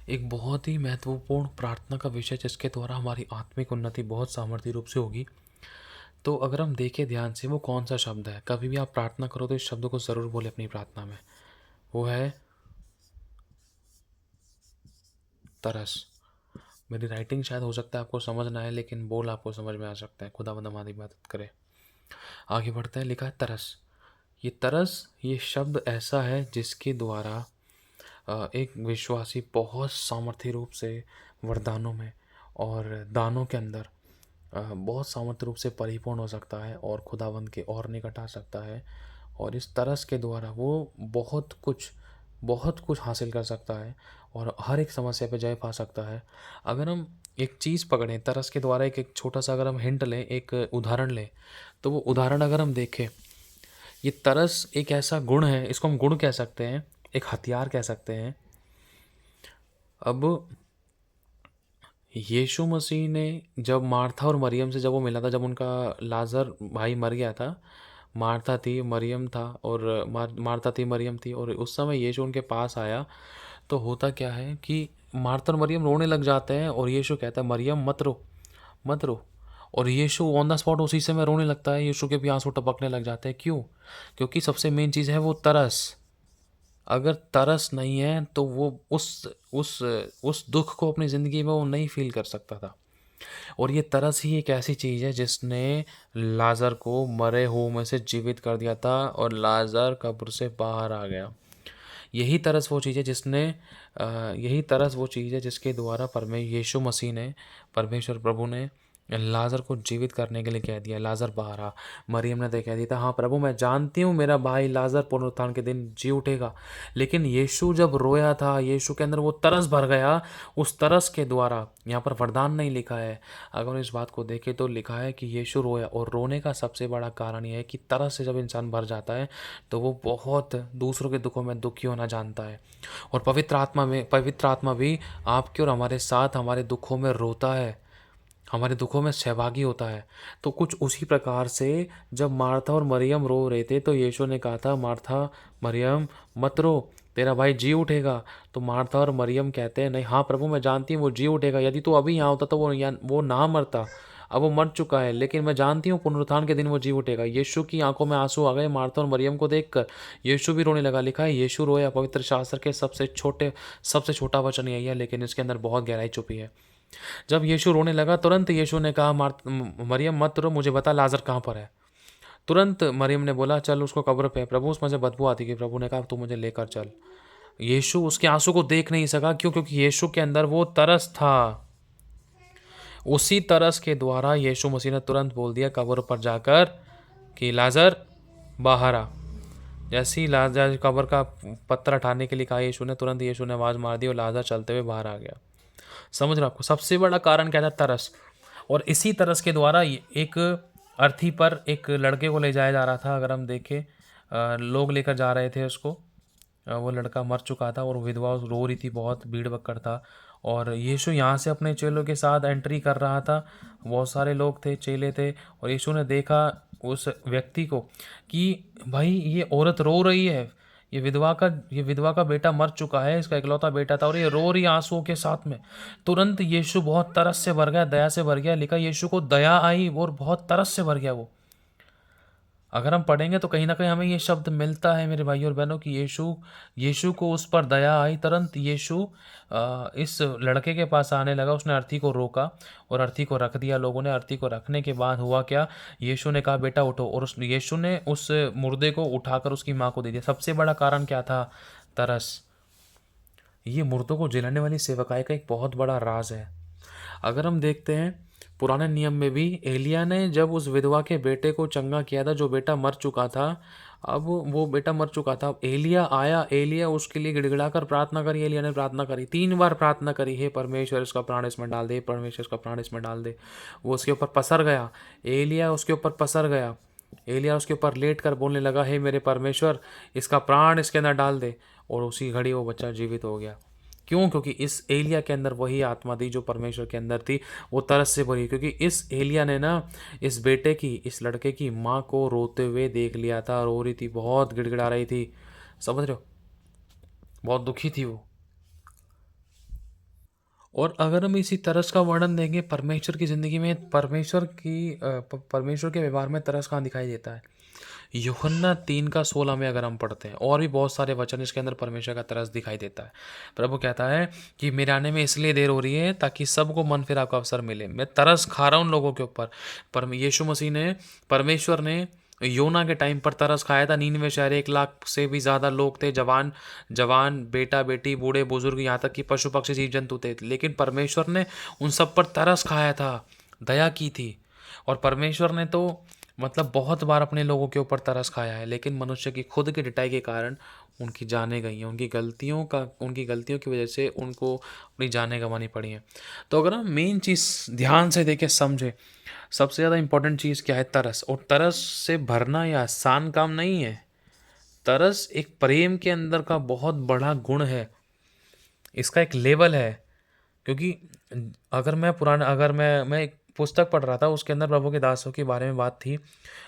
एक बहुत ही महत्वपूर्ण प्रार्थना का विषय जिसके द्वारा हमारी आत्मिक उन्नति बहुत सामर्थ्य रूप से होगी। तो अगर हम देखें ध्यान से वो कौन-सा शब्द है? कभी भी आप प्रार्थना करो तो इस शब्द को ज़रूर बोलें अपनी प्रार्थना में। वो है तरस। मेरी राइटिंग शायद हो सकता है आपको समझ ना आए लेकिन बोल आपको समझ में आ सकता है। खुदावंद हमारी मदद करे। आगे बढ़ते हैं, लिखा है तरस। ये तरस, ये शब्द ऐसा है जिसके द्वारा एक विश्वासी बहुत सामर्थ्य रूप से वरदानों में और दानों के अंदर बहुत सामर्थ्य रूप से परिपूर्ण हो सकता है और खुदावंद के और निकट आ सकता है। और इस तरस के द्वारा वो बहुत कुछ हासिल कर सकता है और हर एक समस्या पे जय पा सकता है। अगर हम एक चीज़ पकड़ें तरस के द्वारा, एक छोटा सा अगर हम हिंट लें, एक उदाहरण लें, तो वो उदाहरण अगर हम देखें, ये तरस एक ऐसा गुण है, इसको हम गुण कह सकते हैं, एक हथियार कह सकते हैं। अब यीशु मसीह ने जब मार्था और मरियम से जब वो मिला था, जब उनका लाज़र भाई मर गया था, मार्था थी, मरियम था और मार्था थी, मरियम थी और उस समय यीशु उनके पास आया, तो होता क्या है कि मार्था और मरियम रोने लग जाते हैं और यीशु कहता है, मरियम मत रो, मत रो। और यीशु ऑन द स्पॉट उसी समय रोने लगता है, यीशु के भी आँसू टपकने लग जाते हैं। क्यों? क्योंकि सबसे मेन चीज़ है वो तरस। अगर तरस नहीं है तो वो उस उस दुःख को अपनी ज़िंदगी में वो नहीं फ़ील कर सकता था। और ये तरस ही एक ऐसी चीज़ है जिसने लाज़र को मरे हुओं में से जीवित कर दिया था और लाज़र कब्र से बाहर आ गया। यही तरस वो चीज़ है यही तरस वो चीज़ है जिसके द्वारा यीशु मसीह ने, परमेश्वर प्रभु ने लाज़र को जीवित करने के लिए कह दिया, लाज़र बाहर आ। मरियम ने तो कह दिया था, हाँ प्रभु मैं जानती हूँ मेरा भाई लाज़र पुनरुत्थान के दिन जी उठेगा। लेकिन यीशु जब रोया था, यीशु के अंदर वो तरस भर गया, उस तरस के द्वारा, यहाँ पर वरदान नहीं लिखा है, अगर इस बात को देखें तो लिखा है कि यीशु रोया। और रोने का सबसे बड़ा कारण ये है कि तरस से जब इंसान भर जाता है तो वो बहुत दूसरों के दुखों में दुखी होना जानता है। और पवित्र आत्मा भी आपके और हमारे साथ हमारे दुखों में रोता है, हमारे दुखों में सहभागी होता है। तो कुछ उसी प्रकार से जब मार्था और मरियम रो रहे थे तो यीशु ने कहा था, मार्था, मरियम मत रो, तेरा भाई जी उठेगा। तो मार्था और मरियम कहते हैं, नहीं हाँ प्रभु मैं जानती हूँ वो जी उठेगा, यदि तू अभी यहाँ होता तो वो ना मरता, अब वो मर चुका है, लेकिन मैं जानती हूँ पुनरुत्थान के दिन वो जी उठेगा। यीशु की आंखों में आंसू आ गए मार्था और मरियम को देखकर। यीशु भी रोने लगा। लिखा है यीशु रोया। पवित्र शास्त्र के सबसे छोटा वचन यही है, लेकिन इसके अंदर बहुत गहराई छुपी है। जब यीशु रोने लगा तुरंत यीशु ने कहा, मरियम मत रो, मुझे बता लाज़र कहाँ पर है। तुरंत मरियम ने बोला, चल उसको कब्र पे। प्रभु उसमें से बदबू आती थी। प्रभु ने कहा तू मुझे लेकर चल। यीशु उसके आंसू को देख नहीं सका। क्यों? क्योंकि यीशु के अंदर वो तरस था। उसी तरस के द्वारा यीशु मसीह ने तुरंत बोल दिया कब्र पर जाकर कि लाज़र बाहर आ। जैसे ही लाज़र कब्र का पत्थर हटाने के लिए कहा यीशु ने, तुरंत यीशु ने आवाज़ मार दी और लाज़र चलते हुए बाहर आ गया। समझ रहे हो? आपको सबसे बड़ा कारण क्या था? तरस। और इसी तरस के द्वारा एक अर्थी पर एक लड़के को ले जाया जा रहा था। अगर हम देखें, लोग लेकर जा रहे थे उसको। वो लड़का मर चुका था और विधवा रो रही थी, बहुत भीड़ भक्कड़ था। और यीशु यहाँ से अपने चेलों के साथ एंट्री कर रहा था। बहुत सारे लोग थे, चेले थे। और यीशु ने देखा उस व्यक्ति को कि भाई ये औरत रो रही है, ये विधवा का बेटा मर चुका है, इसका इकलौता बेटा था और ये रो रही आंसुओं के साथ में। तुरंत यीशु बहुत तरस से भर गया, दया से भर गया। लिखा यीशु को दया आई और बहुत तरस से भर गया वो। अगर हम पढ़ेंगे तो कहीं ना कहीं हमें ये शब्द मिलता है मेरे भाई और बहनों कि यीशु यीशु को उस पर दया आई। तुरंत यीशु इस लड़के के पास आने लगा। उसने अर्थी को रोका और अर्थी को रख दिया। लोगों ने अर्थी को रखने के बाद हुआ क्या, यीशु ने कहा बेटा उठो, और उस यीशु ने उस मुर्दे को उठाकर उसकी माँ को दे दिया। सबसे बड़ा कारण क्या था? तरस। ये मुर्दों को जलाने वाली सेवकाई का एक बहुत बड़ा राज है। अगर हम देखते हैं पुराने नियम में भी एलिया ने जब उस विधवा के बेटे को चंगा किया था, जो बेटा मर चुका था, अब वो बेटा मर चुका था, एलिया आया, एलिया उसके लिए गिड़गिड़ाकर प्रार्थना करी। एलिया ने प्रार्थना करी, 3 बार प्रार्थना करी, हे परमेश्वर इसका प्राण इसमें डाल दे, परमेश्वर इसका प्राण इसमें डाल दे। वो उसके ऊपर पसर गया, एलिया उसके ऊपर पसर गया। एलिया उसके ऊपर लेट कर बोलने लगा, हे मेरे परमेश्वर इसका प्राण इसके अंदर डाल दे। और उसी घड़ी वो बच्चा जीवित हो गया। क्यों? क्योंकि इस एलिया के अंदर वही आत्मा थी जो परमेश्वर के अंदर थी। वो तरस से भरी, क्योंकि इस एलिया ने ना इस लड़के की माँ को रोते हुए देख लिया था। रो रही थी, बहुत गिड़गिड़ा रही थी। समझ रहे हो? बहुत दुखी थी वो। और अगर हम इसी तरस का वर्णन देंगे परमेश्वर की ज़िंदगी में, परमेश्वर के व्यवहार में तरस कहाँ दिखाई देता है? यूहन्ना 3 का 16 में अगर हम पढ़ते हैं, और भी बहुत सारे वचन इसके अंदर परमेश्वर का तरस दिखाई देता है। प्रभु कहता है कि मेरे आने में इसलिए देर हो रही है ताकि सबको मन फिरा का अवसर मिले। मैं तरस खा रहा हूँ उन लोगों के ऊपर। यीशु मसीह ने, परमेश्वर ने योना के टाइम पर तरस खाया था। नीनवे शहर 1 लाख से भी ज़्यादा लोग थे, जवान जवान, बेटा बेटी, बूढ़े बुजुर्ग, यहाँ तक कि पशु पक्षी जीव जंतु थे, लेकिन परमेश्वर ने उन सब पर तरस खाया था, दया की थी। और परमेश्वर ने तो मतलब बहुत बार अपने लोगों के ऊपर तरस खाया है, लेकिन मनुष्य की खुद की डिटाई के कारण उनकी जानें गई हैं। उनकी गलतियों की वजह से उनको अपनी जानें गंवानी पड़ी हैं। तो अगर हम मेन चीज़ ध्यान से देखें, समझें, सबसे ज़्यादा इंपॉर्टेंट चीज़ क्या है? तरस। और तरस से भरना यह आसान काम नहीं है। तरस एक प्रेम के अंदर का बहुत बड़ा गुण है। इसका एक लेवल है। क्योंकि अगर मैं एक पुस्तक पढ़ रहा था, उसके अंदर प्रभु के दासों के बारे में बात थी।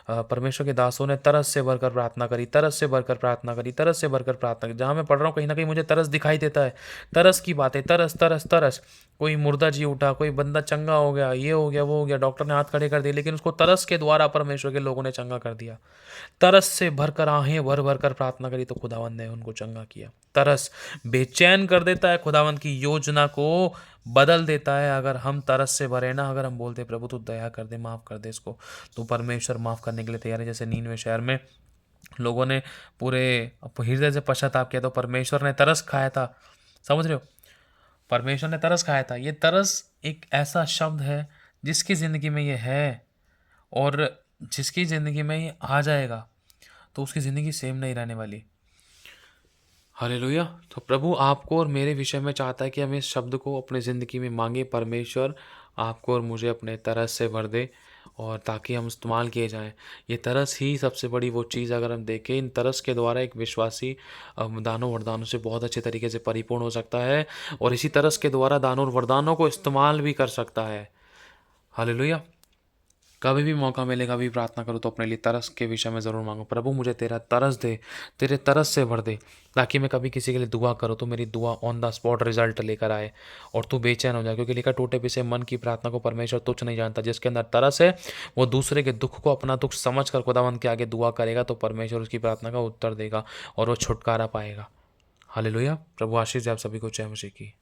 परमेश्वर के दासों ने तरस से भरकर प्रार्थना करी, तरस से भरकर प्रार्थना करी, तरस से भरकर प्रार्थना करी। जहाँ मैं पढ़ रहा हूँ, कहीं ना कहीं मुझे तरस दिखाई देता है। तरस की बातें, तरस तरस तरस। कोई मुर्दा जी उठा, कोई बंदा चंगा हो गया, ये हो गया, वो हो गया, डॉक्टर ने हाथ खड़े कर दिए, लेकिन उसको तरस के द्वारा परमेश्वर के लोगों ने चंगा कर दिया। तरस से भरकर आहें भर भर कर प्रार्थना करी तो खुदावंद ने उनको चंगा किया। तरस बेचैन कर देता है, खुदावंद की योजना को बदल देता है। अगर हम तरस से भरे ना, अगर हम बोलते प्रभु तू दया कर दे, माफ़ कर दे इसको, तो परमेश्वर माफ़ करने के लिए तैयार है। जैसे नीनवे शहर में लोगों ने पूरे हृदय से पश्चाताप किया तो परमेश्वर ने तरस खाया था। समझ रहे हो? परमेश्वर ने तरस खाया था। ये तरस एक ऐसा शब्द है जिसकी ज़िंदगी में ये है, और जिसकी ज़िंदगी में ये आ जाएगा तो उसकी ज़िंदगी सेम नहीं रहने वाली। हालेलुया। तो प्रभु आपको और मेरे विषय में चाहता है कि हम इस शब्द को अपनी ज़िंदगी में मांगे, परमेश्वर आपको और मुझे अपने तरस से भर दे, और ताकि हम इस्तेमाल किए जाएं। ये तरस ही सबसे बड़ी वो चीज़, अगर हम देखें, इन तरस के द्वारा एक विश्वासी दानों वरदानों से बहुत अच्छे तरीके से परिपूर्ण हो सकता है, और इसी तरस के द्वारा दानों और वरदानों को इस्तेमाल भी कर सकता है। हालेलुया। कभी भी मौका मिले, कभी प्रार्थना करो तो अपने लिए तरस के विषय में ज़रूर मांगो। प्रभु मुझे तेरा तरस दे, तेरे तरस से भर दे, ताकि मैं कभी किसी के लिए दुआ करूँ तो मेरी दुआ ऑन द स्पॉट रिजल्ट लेकर आए और तू बेचैन हो जाए। क्योंकि लिखा, टूटे पिसे मन की प्रार्थना को परमेश्वर तुच्छ नहीं जानता। जिसके अंदर तरस है वो दूसरे के दुख को अपना दुख समझ कर खुदावंद के आगे दुआ करेगा, तो परमेश्वर उसकी प्रार्थना का उत्तर देगा और वो छुटकारा पाएगा। हालेलुया। प्रभु आशीष दे आप सभी को। जय मसीह की।